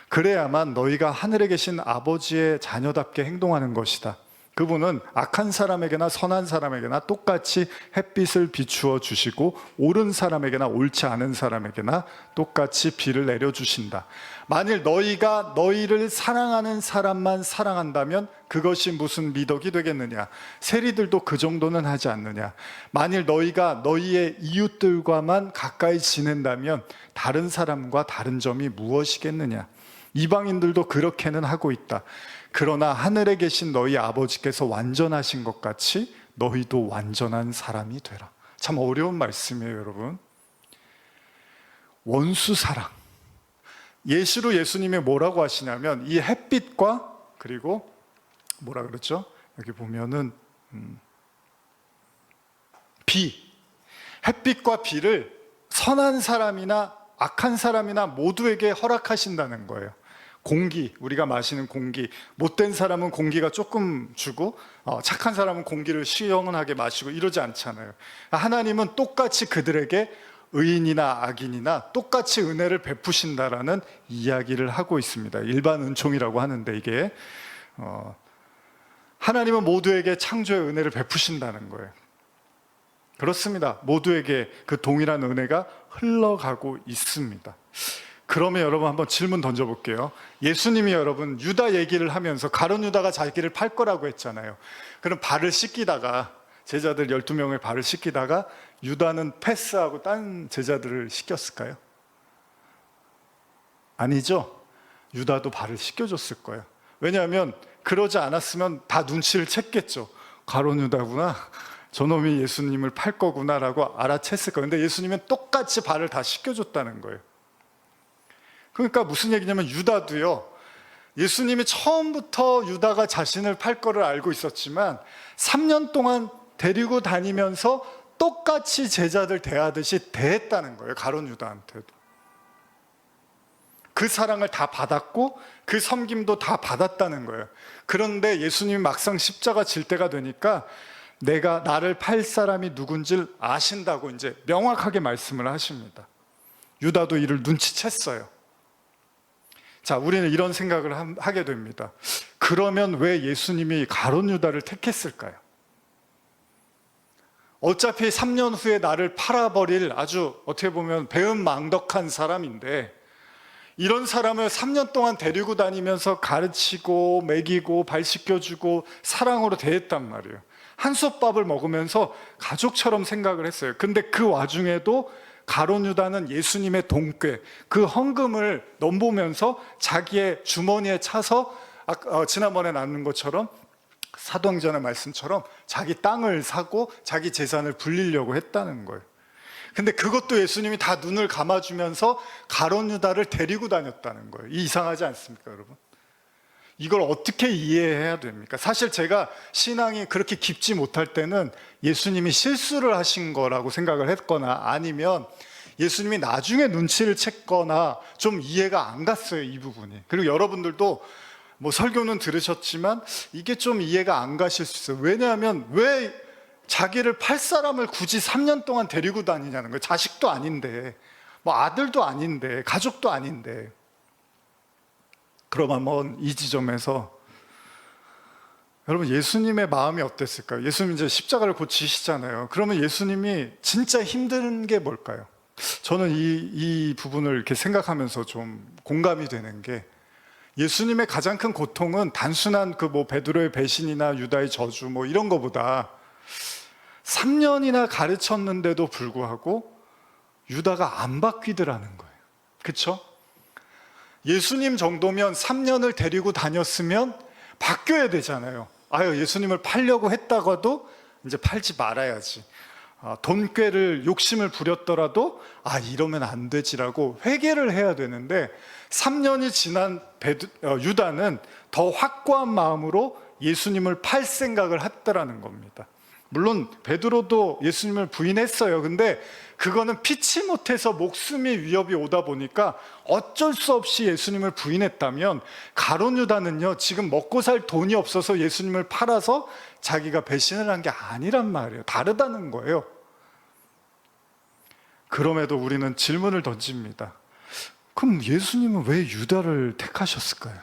그래야만 너희가 하늘에 계신 아버지의 자녀답게 행동하는 것이다. 그분은 악한 사람에게나 선한 사람에게나 똑같이 햇빛을 비추어 주시고 옳은 사람에게나 옳지 않은 사람에게나 똑같이 비를 내려주신다. 만일 너희가 너희를 사랑하는 사람만 사랑한다면 그것이 무슨 미덕이 되겠느냐? 세리들도 그 정도는 하지 않느냐? 만일 너희가 너희의 이웃들과만 가까이 지낸다면 다른 사람과 다른 점이 무엇이겠느냐? 이방인들도 그렇게는 하고 있다. 그러나 하늘에 계신 너희 아버지께서 완전하신 것 같이 너희도 완전한 사람이 되라. 참 어려운 말씀이에요, 여러분. 원수 사랑. 예시로 예수님이 뭐라고 하시냐면 이 햇빛과 그리고 뭐라 그랬죠? 여기 보면은 비. 햇빛과 비를 선한 사람이나 악한 사람이나 모두에게 허락하신다는 거예요. 공기, 우리가 마시는 공기, 못된 사람은 공기가 조금 주고 착한 사람은 공기를 시원하게 마시고 이러지 않잖아요. 하나님은 똑같이 그들에게 의인이나 악인이나 똑같이 은혜를 베푸신다라는 이야기를 하고 있습니다. 일반 은총이라고 하는데 이게 하나님은 모두에게 창조의 은혜를 베푸신다는 거예요. 그렇습니다. 모두에게 그 동일한 은혜가 흘러가고 있습니다. 그러면 여러분 한번 질문 던져볼게요. 예수님이 여러분 유다 얘기를 하면서 가룟 유다가 자기를 팔 거라고 했잖아요. 그럼 발을 씻기다가 제자들 12명의 발을 씻기다가 유다는 패스하고 딴 제자들을 씻겼을까요? 아니죠. 유다도 발을 씻겨줬을 거예요. 왜냐하면 그러지 않았으면 다 눈치를 챘겠죠. 가룟 유다구나, 저놈이 예수님을 팔 거구나라고 알아챘을 거예요. 근데 예수님은 똑같이 발을 다 씻겨줬다는 거예요. 그러니까 무슨 얘기냐면 유다도요, 예수님이 처음부터 유다가 자신을 팔 거를 알고 있었지만 3년 동안 데리고 다니면서 똑같이 제자들 대하듯이 대했다는 거예요. 가룟 유다한테도. 그 사랑을 다 받았고 그 섬김도 다 받았다는 거예요. 그런데 예수님이 막상 십자가 질 때가 되니까 내가 나를 팔 사람이 누군지 아신다고 이제 명확하게 말씀을 하십니다. 유다도 이를 눈치챘어요. 자, 우리는 이런 생각을 하게 됩니다. 그러면 왜 예수님이 가룟 유다를 택했을까요? 어차피 3년 후에 나를 팔아버릴 아주 어떻게 보면 배은망덕한 사람인데 이런 사람을 3년 동안 데리고 다니면서 가르치고 먹이고 발 씻겨주고 사랑으로 대했단 말이에요. 한솥밥을 먹으면서 가족처럼 생각을 했어요. 근데 그 와중에도 가룟 유다는 예수님의 돈꾀, 그 헌금을 넘보면서 자기의 주머니에 차서 지난번에 나눈 것처럼 사도행전의 말씀처럼 자기 땅을 사고 자기 재산을 불리려고 했다는 거예요. 근데 그것도 예수님이 다 눈을 감아주면서 가룟 유다를 데리고 다녔다는 거예요. 이상하지 않습니까, 여러분? 이걸 어떻게 이해해야 됩니까? 사실 제가 신앙이 그렇게 깊지 못할 때는 예수님이 실수를 하신 거라고 생각을 했거나 아니면 예수님이 나중에 눈치를 챘거나 좀 이해가 안 갔어요, 이 부분이. 그리고 여러분들도 뭐 설교는 들으셨지만 이게 좀 이해가 안 가실 수 있어요. 왜냐하면 왜 자기를 팔 사람을 굳이 3년 동안 데리고 다니냐는 거예요. 자식도 아닌데, 뭐 아들도 아닌데, 가족도 아닌데. 그럼 한번 이 지점에서 여러분 예수님의 마음이 어땠을까요? 예수님 이제 십자가를 곧 지시잖아요. 그러면 예수님이 진짜 힘든 게 뭘까요? 저는 이 부분을 이렇게 생각하면서 좀 공감이 되는 게 예수님의 가장 큰 고통은 단순한 그 뭐 베드로의 배신이나 유다의 저주 뭐 이런 거보다 3년이나 가르쳤는데도 불구하고 유다가 안 바뀌더라는 거예요. 그렇죠? 예수님 정도면 3년을 데리고 다녔으면 바뀌어야 되잖아요. 아유, 예수님을 팔려고 했다가도 이제 팔지 말아야지. 돈꾀를 욕심을 부렸더라도 이러면 안 되지라고 회개를 해야 되는데 3년이 지난 유다는 더 확고한 마음으로 예수님을 팔 생각을 했다라는 겁니다. 물론 베드로도 예수님을 부인했어요. 근데 그거는 피치 못해서 목숨이 위협이 오다 보니까 어쩔 수 없이 예수님을 부인했다면, 가룟 유다는요 지금 먹고 살 돈이 없어서 예수님을 팔아서 자기가 배신을 한 게 아니란 말이에요. 다르다는 거예요. 그럼에도 우리는 질문을 던집니다. 그럼 예수님은 왜 유다를 택하셨을까요?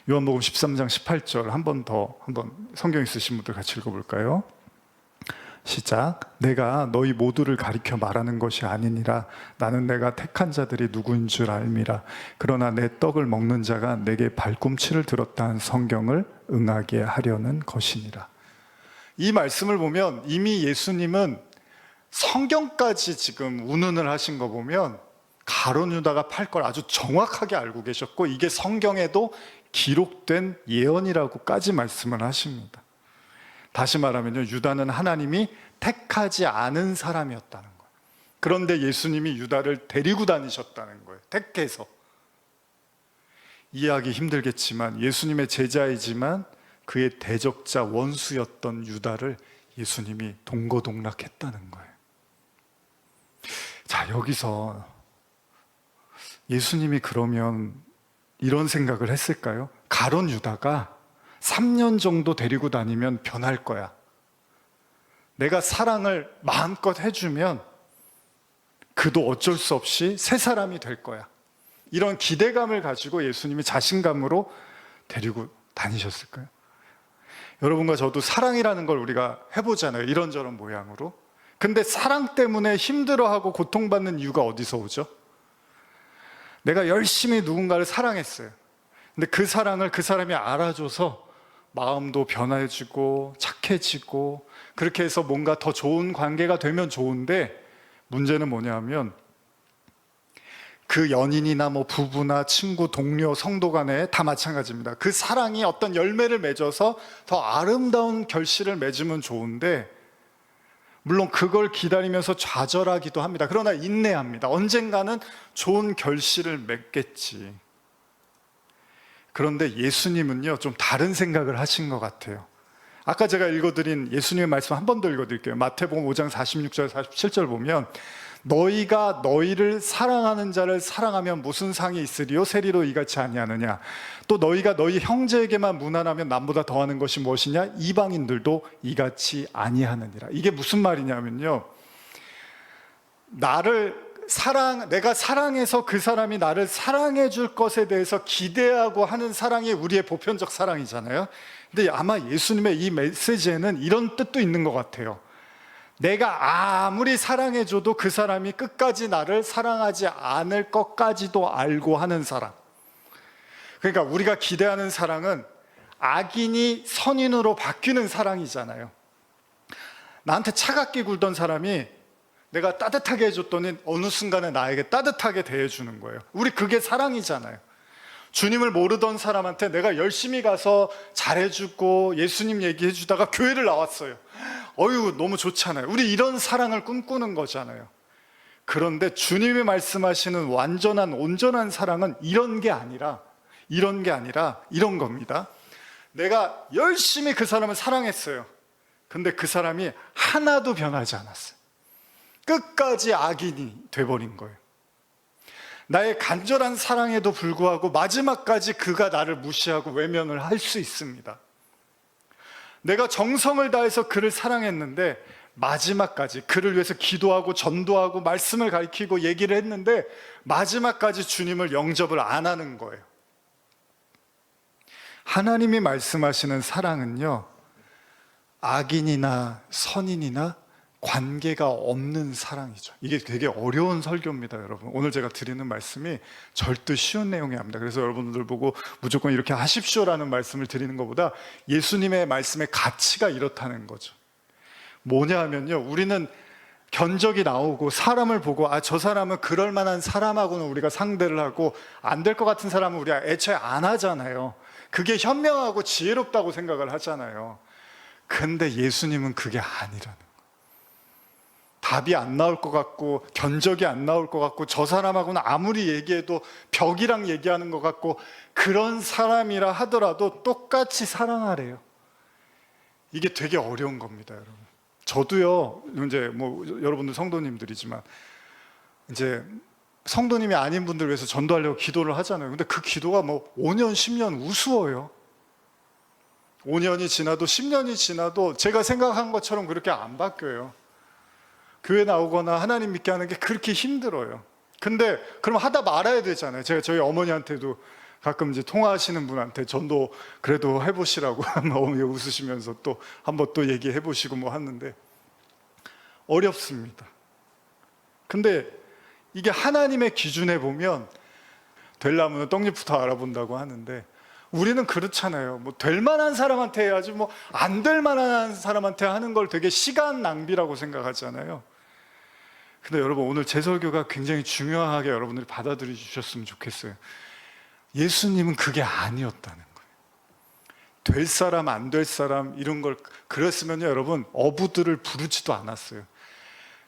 요한복음 13장 18절 한번 성경 있으신 분들 같이 읽어볼까요? 시작. 내가 너희 모두를 가리켜 말하는 것이 아니니라. 나는 내가 택한 자들이 누구인 줄 알미라. 그러나 내 떡을 먹는 자가 내게 발꿈치를 들었다 한 성경을 응하게 하려는 것이니라. 이 말씀을 보면 이미 예수님은 성경까지 지금 운운을 하신 거 보면 가룟 유다가 팔 걸 아주 정확하게 알고 계셨고, 이게 성경에도 기록된 예언이라고까지 말씀을 하십니다. 다시 말하면요, 유다는 하나님이 택하지 않은 사람이었다는 거예요. 그런데 예수님이 유다를 데리고 다니셨다는 거예요. 택해서. 이해하기 힘들겠지만 예수님의 제자이지만 그의 대적자 원수였던 유다를 예수님이 동거동락했다는 거예요. 자, 여기서 예수님이 그러면 이런 생각을 했을까요? 가룟 유다가 3년 정도 데리고 다니면 변할 거야. 내가 사랑을 마음껏 해주면 그도 어쩔 수 없이 새 사람이 될 거야. 이런 기대감을 가지고 예수님이 자신감으로 데리고 다니셨을까요? 여러분과 저도 사랑이라는 걸 우리가 해보잖아요. 이런저런 모양으로. 근데 사랑 때문에 힘들어하고 고통받는 이유가 어디서 오죠? 내가 열심히 누군가를 사랑했어요. 근데 그 사랑을 그 사람이 알아줘서 마음도 변해지고 착해지고 그렇게 해서 뭔가 더 좋은 관계가 되면 좋은데, 문제는 뭐냐면 그 연인이나 뭐 부부나 친구, 동료, 성도 간에 다 마찬가지입니다. 그 사랑이 어떤 열매를 맺어서 더 아름다운 결실을 맺으면 좋은데, 물론 그걸 기다리면서 좌절하기도 합니다. 그러나 인내합니다. 언젠가는 좋은 결실을 맺겠지. 그런데 예수님은요 좀 다른 생각을 하신 것 같아요. 아까 제가 읽어드린 예수님의 말씀 한 번 더 읽어드릴게요. 마태복음 5장 46절 47절 보면, 너희가 너희를 사랑하는 자를 사랑하면 무슨 상이 있으리요? 세리로 이같이 아니하느냐? 또 너희가 너희 형제에게만 무난하면 남보다 더하는 것이 무엇이냐? 이방인들도 이같이 아니하느니라. 이게 무슨 말이냐면요, 내가 사랑해서 그 사람이 나를 사랑해 줄 것에 대해서 기대하고 하는 사랑이 우리의 보편적 사랑이잖아요. 근데 아마 예수님의 이 메시지에는 이런 뜻도 있는 것 같아요. 내가 아무리 사랑해줘도 그 사람이 끝까지 나를 사랑하지 않을 것까지도 알고 하는 사랑. 그러니까 우리가 기대하는 사랑은 악인이 선인으로 바뀌는 사랑이잖아요. 나한테 차갑게 굴던 사람이 내가 따뜻하게 해줬더니 어느 순간에 나에게 따뜻하게 대해주는 거예요. 우리 그게 사랑이잖아요. 주님을 모르던 사람한테 내가 열심히 가서 잘해주고 예수님 얘기해주다가 교회를 나왔어요. 어휴, 너무 좋잖아요. 우리 이런 사랑을 꿈꾸는 거잖아요. 그런데 주님이 말씀하시는 완전한 온전한 사랑은 이런 게 아니라 이런 겁니다. 내가 열심히 그 사람을 사랑했어요. 근데 그 사람이 하나도 변하지 않았어요. 끝까지 악인이 돼버린 거예요. 나의 간절한 사랑에도 불구하고 마지막까지 그가 나를 무시하고 외면을 할 수 있습니다. 내가 정성을 다해서 그를 사랑했는데 마지막까지 그를 위해서 기도하고 전도하고 말씀을 가르치고 얘기를 했는데 마지막까지 주님을 영접을 안 하는 거예요. 하나님이 말씀하시는 사랑은요, 악인이나 선인이나 관계가 없는 사랑이죠. 이게 되게 어려운 설교입니다, 여러분. 오늘 제가 드리는 말씀이 절대 쉬운 내용이 아닙니다. 그래서 여러분들 보고 무조건 이렇게 하십시오라는 말씀을 드리는 것보다 예수님의 말씀의 가치가 이렇다는 거죠. 뭐냐 하면요, 우리는 견적이 나오고 사람을 보고 저 사람은 그럴 만한 사람하고는 우리가 상대를 하고 안 될 것 같은 사람은 우리가 애초에 안 하잖아요. 그게 현명하고 지혜롭다고 생각을 하잖아요. 근데 예수님은 그게 아니라는 거예요. 답이 안 나올 것 같고 견적이 안 나올 것 같고 저 사람하고는 아무리 얘기해도 벽이랑 얘기하는 것 같고 그런 사람이라 하더라도 똑같이 사랑하래요. 이게 되게 어려운 겁니다, 여러분. 저도요, 이제 여러분들 성도님들이지만 이제 성도님이 아닌 분들 위해서 전도하려고 기도를 하잖아요. 근데 그 기도가 5년, 10년 우스워요. 5년이 지나도 10년이 지나도 제가 생각한 것처럼 그렇게 안 바뀌어요. 교회 나오거나 하나님 믿게 하는 게 그렇게 힘들어요. 근데 그럼 하다 말아야 되잖아요. 제가 저희 어머니한테도 가끔 이제 통화하시는 분한테 전도 그래도 해보시라고 어머니 웃으시면서 또 한번 또 얘기해 보시고 하는데 어렵습니다. 근데 이게 하나님의 기준에 보면 되려면 떡잎부터 알아본다고 하는데 우리는 그렇잖아요. 될 만한 사람한테 해야지 안 될 만한 사람한테 하는 걸 되게 시간 낭비라고 생각하잖아요. 근데 여러분, 오늘 제 설교가 굉장히 중요하게 여러분들이 받아들여 주셨으면 좋겠어요. 예수님은 그게 아니었다는 거예요. 될 사람 안 될 사람 이런 걸 그랬으면요, 여러분 어부들을 부르지도 않았어요.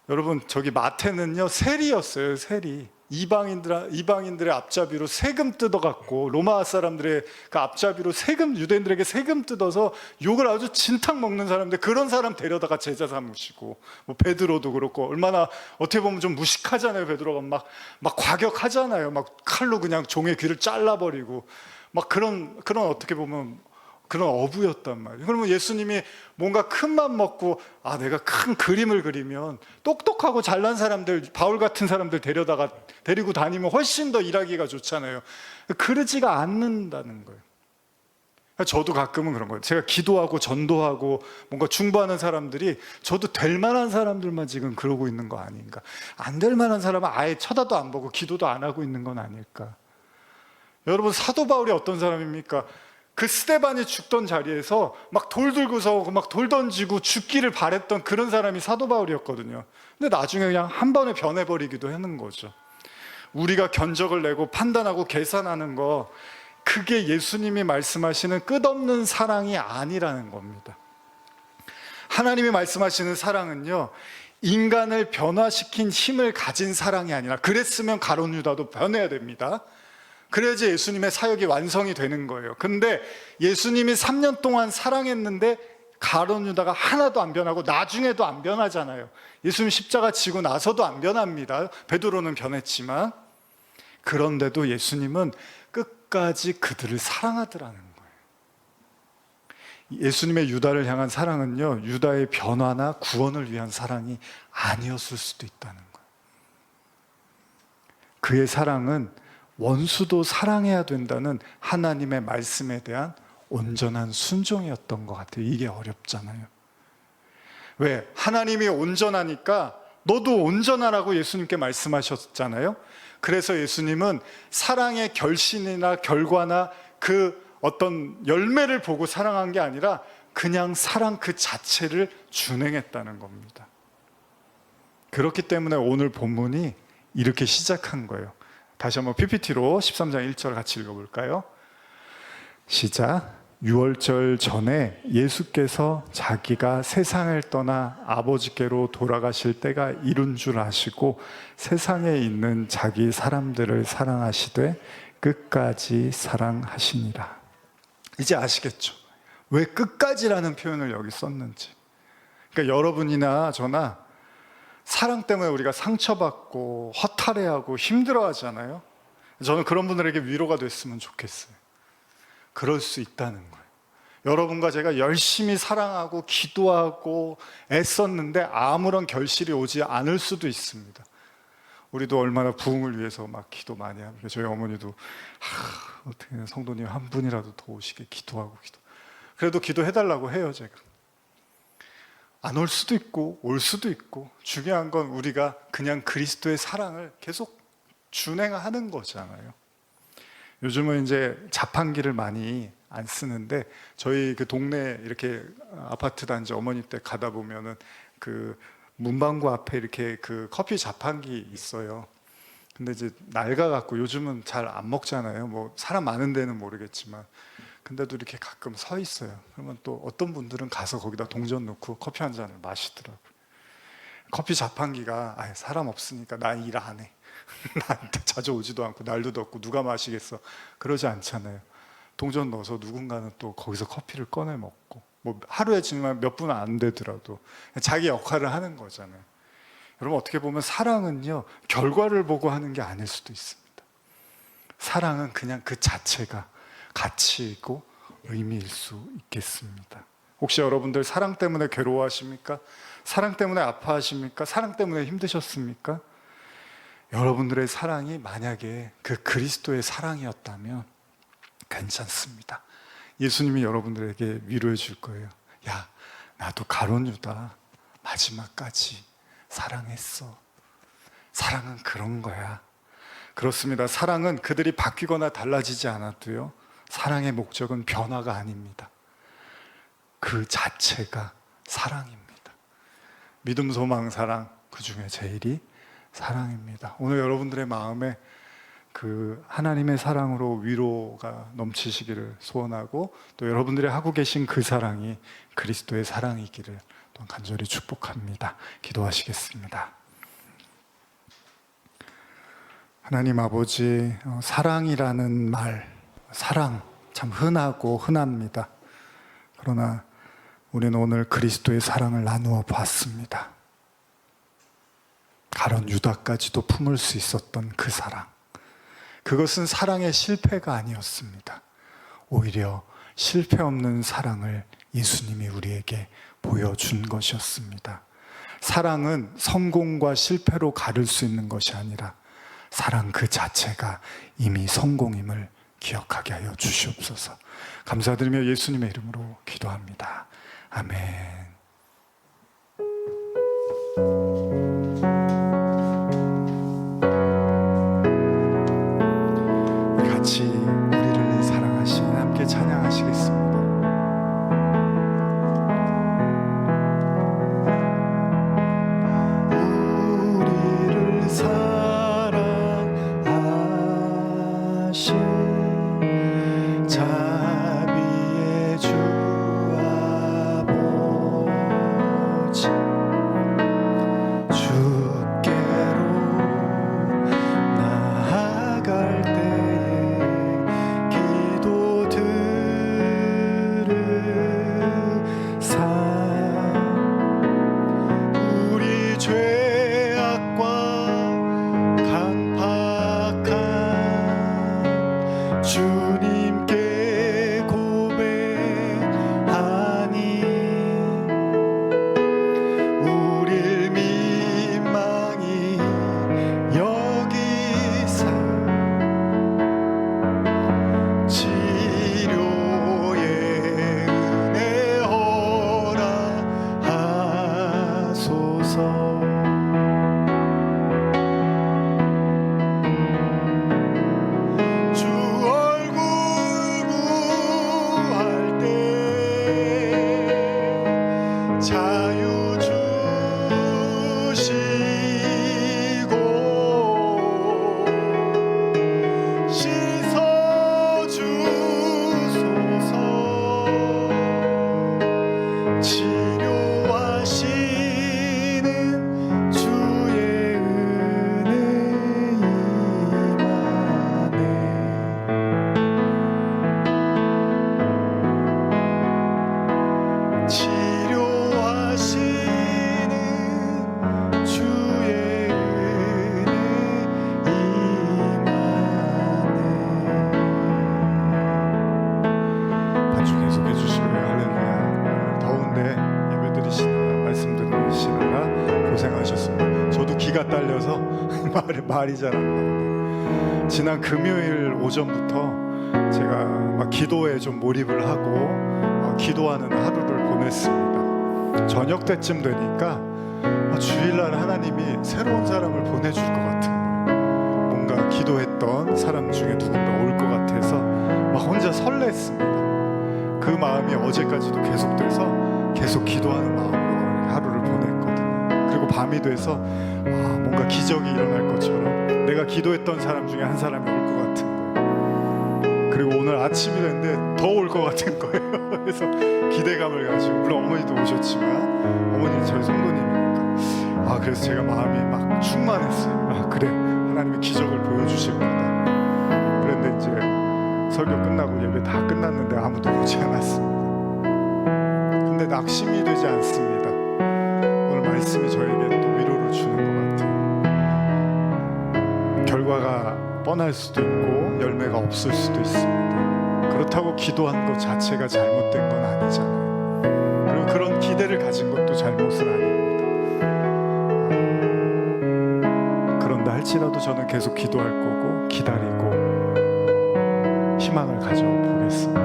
여러분, 저기 마태는요 세리였어요. 세리. 이방인들의 앞잡이로 세금 뜯어갖고 로마 사람들의 그 앞잡이로 유대인들에게 세금 뜯어서 욕을 아주 진탕 먹는 사람인데 그런 사람 데려다가 제자 삼으시고 베드로도 그렇고 얼마나 어떻게 보면 좀 무식하잖아요. 베드로가 막 과격하잖아요. 막 칼로 그냥 종의 귀를 잘라버리고 막 그런 어떻게 보면 그런 어부였단 말이에요. 그러면 예수님이 뭔가 큰 맘 먹고 내가 큰 그림을 그리면 똑똑하고 잘난 사람들, 바울 같은 사람들 데리고 다니면 훨씬 더 일하기가 좋잖아요. 그러지가 않는다는 거예요. 저도 가끔은 그런 거예요. 제가 기도하고 전도하고 뭔가 중보하는 사람들이 저도 될 만한 사람들만 지금 그러고 있는 거 아닌가. 안 될 만한 사람은 아예 쳐다도 안 보고 기도도 안 하고 있는 건 아닐까. 여러분, 사도 바울이 어떤 사람입니까? 그 스데반이 죽던 자리에서 막 돌 들고서 막 돌 던지고 죽기를 바랬던 그런 사람이 사도 바울이었거든요. 근데 나중에 그냥 한 번에 변해버리기도 하는 거죠. 우리가 견적을 내고 판단하고 계산하는 거, 그게 예수님이 말씀하시는 끝없는 사랑이 아니라는 겁니다. 하나님이 말씀하시는 사랑은요, 인간을 변화시킨 힘을 가진 사랑이 아니라, 그랬으면 가룟 유다도 변해야 됩니다. 그래야지 예수님의 사역이 완성이 되는 거예요. 근데 예수님이 3년 동안 사랑했는데 가룟 유다가 하나도 안 변하고 나중에도 안 변하잖아요. 예수님 십자가 지고 나서도 안 변합니다. 베드로는 변했지만. 그런데도 예수님은 끝까지 그들을 사랑하더라는 거예요. 예수님의 유다를 향한 사랑은요, 유다의 변화나 구원을 위한 사랑이 아니었을 수도 있다는 거예요. 그의 사랑은 원수도 사랑해야 된다는 하나님의 말씀에 대한 온전한 순종이었던 것 같아요. 이게 어렵잖아요. 왜? 하나님이 온전하니까 너도 온전하라고 예수님께 말씀하셨잖아요. 그래서 예수님은 사랑의 결신이나 결과나 그 어떤 열매를 보고 사랑한 게 아니라 그냥 사랑 그 자체를 준행했다는 겁니다. 그렇기 때문에 오늘 본문이 이렇게 시작한 거예요. 다시 한번 PPT로 13장 1절 같이 읽어볼까요? 시작. 유월절 전에 예수께서 자기가 세상을 떠나 아버지께로 돌아가실 때가 이른 줄 아시고 세상에 있는 자기 사람들을 사랑하시되 끝까지 사랑하시니라. 이제 아시겠죠? 왜 끝까지라는 표현을 여기 썼는지. 그러니까 여러분이나 저나 사랑 때문에 우리가 상처받고 허탈해하고 힘들어하잖아요. 저는 그런 분들에게 위로가 됐으면 좋겠어요. 그럴 수 있다는 거예요. 여러분과 제가 열심히 사랑하고 기도하고 애썼는데 아무런 결실이 오지 않을 수도 있습니다. 우리도 얼마나 부흥을 위해서 막 기도 많이 합니다. 저희 어머니도 어떻게 성도님 한 분이라도 더 오시게 기도하고 그래도 기도해달라고 해요. 제가 안 올 수도 있고 올 수도 있고, 중요한 건 우리가 그냥 그리스도의 사랑을 계속 준행하는 거잖아요. 요즘은 이제 자판기를 많이 안 쓰는데, 저희 그 동네 이렇게 아파트 단지 어머니 댁 가다 보면은 그 문방구 앞에 이렇게 그 커피 자판기 있어요. 근데 이제 낡아갖고 요즘은 잘 안 먹잖아요. 뭐 사람 많은 데는 모르겠지만, 근데도 이렇게 가끔 서 있어요. 그러면 또 어떤 분들은 가서 거기다 동전 넣고 커피 한 잔을 마시더라고요. 커피 자판기가 사람 없으니까 나 일 안 해, 나한테 자주 오지도 않고 날도 덥고 누가 마시겠어, 그러지 않잖아요. 동전 넣어서 누군가는 또 거기서 커피를 꺼내 먹고, 뭐 하루에 정말 몇 분 안 되더라도 자기 역할을 하는 거잖아요. 여러분, 어떻게 보면 사랑은요, 결과를 보고 하는 게 아닐 수도 있습니다. 사랑은 그냥 그 자체가 가치이고 의미일 수 있겠습니다. 혹시 여러분들 사랑 때문에 괴로워하십니까? 사랑 때문에 아파하십니까? 사랑 때문에 힘드셨습니까? 여러분들의 사랑이 만약에 그 그리스도의 사랑이었다면 괜찮습니다. 예수님이 여러분들에게 위로해 줄 거예요. 야, 나도 가룟 유다 마지막까지 사랑했어. 사랑은 그런 거야. 그렇습니다. 사랑은 그들이 바뀌거나 달라지지 않아도요, 사랑의 목적은 변화가 아닙니다. 그 자체가 사랑입니다. 믿음, 소망, 사랑, 그 중에 제일이 사랑입니다. 오늘 여러분들의 마음에 그 하나님의 사랑으로 위로가 넘치시기를 소원하고, 또 여러분들이 하고 계신 그 사랑이 그리스도의 사랑이기를 또 간절히 축복합니다. 기도하시겠습니다. 하나님 아버지, 사랑이라는 말, 사랑 참 흔하고 흔합니다. 그러나 우리는 오늘 그리스도의 사랑을 나누어 봤습니다. 가룟 유다까지도 품을 수 있었던 그 사랑, 그것은 사랑의 실패가 아니었습니다. 오히려 실패 없는 사랑을 예수님이 우리에게 보여준 것이었습니다. 사랑은 성공과 실패로 가릴 수 있는 것이 아니라 사랑 그 자체가 이미 성공임을 기억하게 하여 주시옵소서. 감사드리며 예수님의 이름으로 기도합니다. 아멘. 같이 우리를 사랑하신 함께 찬양하시겠습니다. 우리를 사랑하신 자비의 주 아버지, 주께로 나아갈 때에 기도 들으사 우리 죄악과 강팍한 주님께 고백하니 우릴 민망히 여기사 치료의 은혜 허락하소서. 기가 딸려서 말이 잘 안 나오네요. 지난 금요일 오전부터 제가 막 기도에 좀 몰입을 하고 기도하는 하루를 보냈습니다. 저녁 때쯤 되니까 주일날 하나님이 새로운 사람을 보내줄 것 같은 거예요. 뭔가 기도했던 사람 중에 누군가 올 것 같아서 막 혼자 설렜습니다. 그 마음이 어제까지도 계속돼서 계속 기도하는 마음으로 하루를 보냈거든요. 그리고 밤이 돼서 뭔가 기적이 일어날 것처럼 내가 기도했던 사람 중에 한 사람이 올 것 같은 거예요. 그리고 오늘 아침이 됐는데 더 올 것 같은 거예요. 그래서 기대감을 가지고, 물론 어머니도 오셨지만 어머니는 저희 성도님이니까 그래서 제가 마음이 막 충만했어요. 그래, 하나님의 기적을 보여주실 거다. 그런데 이제 설교 끝나고 예배 다 끝났는데 아무도 오지 않았습니다. 근데 낙심이 되지 않습니다. 오늘 말씀이 저에게 또 위로를 주는 것 같아요. 결과가 뻔할 수도 있고 열매가 없을 수도 있습니다. 그렇다고 기도한 것 자체가 잘못된 건 아니잖아요. 그리고 그런 기대를 가진 것도 잘못은 아닙니다. 그런다 할지라도 저는 계속 기도할 거고 기다리고 희망을 가져보겠습니다.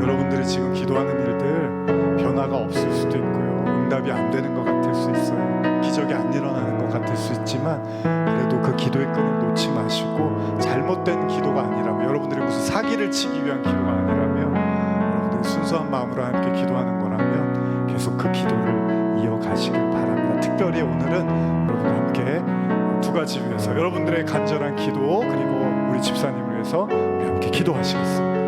여러분들이 지금 기도하는 일들 변화가 없을 수도 있고요, 응답이 안 되는 것 같을 수 있어요, 기적이 안 일어나는 것 같을 수 있지만 그래도 그 기도의 끈을 놓지 마시고, 잘못된 기도가 아니라면, 여러분들이 무슨 사기를 치기 위한 기도가 아니라면, 여러분들이 순수한 마음으로 함께 기도하는 거라면 계속 그 기도를 이어가시길 바랍니다. 특별히 오늘은 여러분과 함께 두 가지 위해서, 여러분들의 간절한 기도 그리고 우리 집사님을 위해서 우리 함께 기도하시겠습니다.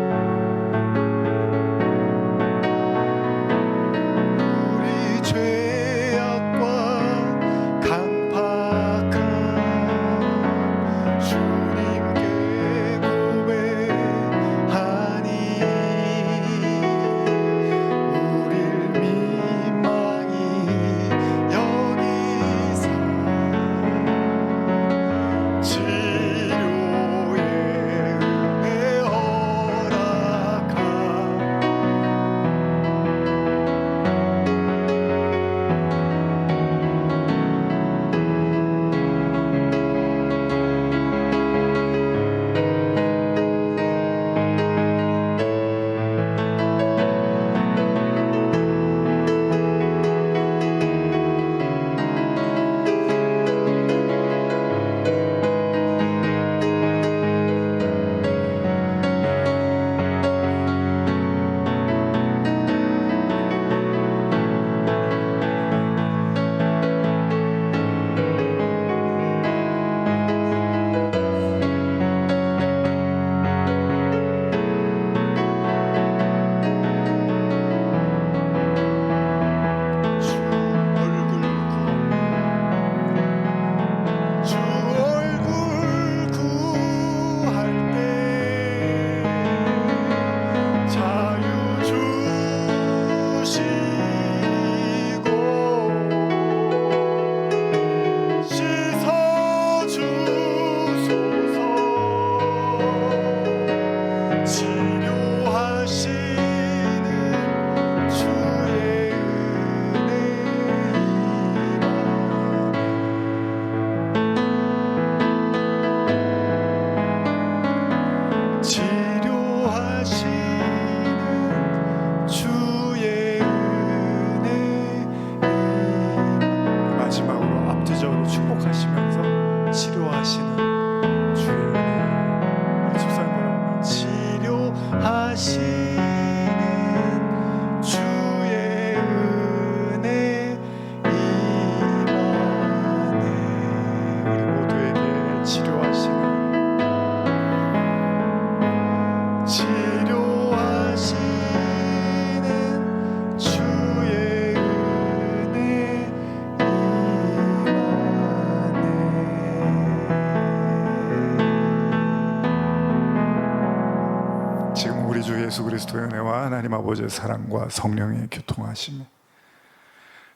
예수 그리스도의 은혜와 하나님 아버지의 사랑과 성령의 교통하심이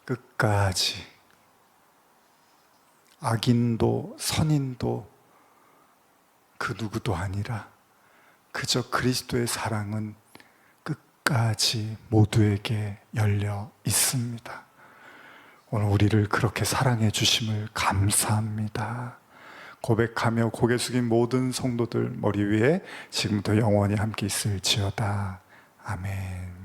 끝까지, 악인도 선인도 그 누구도 아니라 그저 그리스도의 사랑은 끝까지 모두에게 열려 있습니다. 오늘 우리를 그렇게 사랑해 주심을 감사합니다. 고백하며 고개 숙인 모든 성도들 머리 위에 지금부터 영원히 함께 있을지어다. 아멘.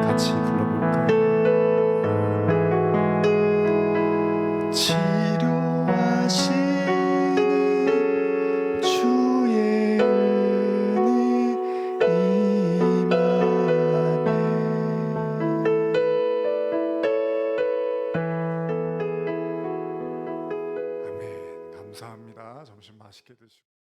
같이 불러볼까요? 치료하시는 주의 은혜 임하네. 아멘. 감사합니다. 점심 맛있게 드시고.